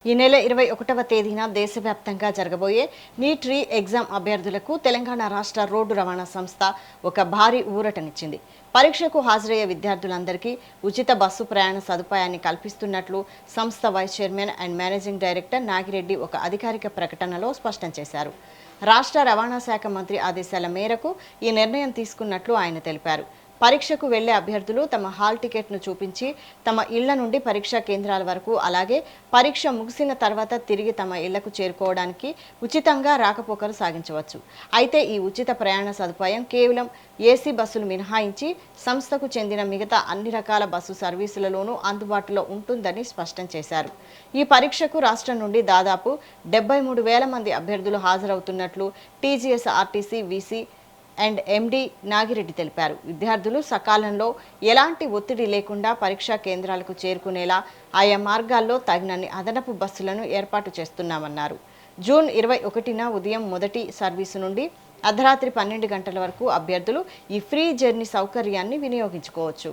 ఈ నెల 21వ తేదీన దేశవ్యాప్తంగా జరగబోయే నీట్ రీ ఎగ్జామ్ అభ్యర్థులకు తెలంగాణ రాష్ట్ర రోడ్డు రవాణా సంస్థ ఒక భారీ ఊరటనిచ్చింది. పరీక్షకు హాజరయ్యే విద్యార్థులందరికీ ఉచిత బస్సు ప్రయాణ సదుపాయాన్ని కల్పిస్తున్నట్లు సంస్థ vice chairman and managing director Nagireddy ఒక అధికారిక ప్రకటనలో స్పష్టం చేశారు. రాష్ట్ర రవాణా శాఖ మంత్రి ఆదేశాల మేరకు ఈ నిర్ణయం తీసుకున్నట్లు ఆయన తెలిపారు. పరీక్షకు వెళ్లే అభ్యర్థులు తమ హాల్ టికెట్ను చూపించి తమ ఇళ్ల నుండి పరీక్షా కేంద్రాల వరకు, అలాగే పరీక్ష ముగిసిన తర్వాత తిరిగి తమ ఇళ్లకు చేరుకోవడానికి ఉచితంగా రాకపోకలు సాగించవచ్చు. అయితే ఈ ఉచిత ప్రయాణ సదుపాయం కేవలం ఏసీ బస్సులు మినహాయించి సంస్థకు చెందిన మిగతా అన్ని రకాల బస్సు సర్వీసులలోనూ అందుబాటులో ఉంటుందని స్పష్టం చేశారు. ఈ పరీక్షకు రాష్ట్రం నుండి దాదాపు 73,000 మంది అభ్యర్థులు హాజరవుతున్నట్లు TGSRTC VC and MD Nagireddy తెలిపారు. విద్యార్థులు సకాలంలో ఎలాంటి ఒత్తిడి లేకుండా పరీక్షా కేంద్రాలకు చేరుకునేలా ఆయా మార్గాల్లో తగినన్ని అదనపు బస్సులను ఏర్పాటు చేస్తున్నామన్నారు. జూన్ 21న ఉదయం మొదటి సర్వీసు నుండి అర్ధరాత్రి 12 గంటల వరకు అభ్యర్థులు ఈ ఫ్రీ జర్నీ సౌకర్యాన్ని వినియోగించుకోవచ్చు.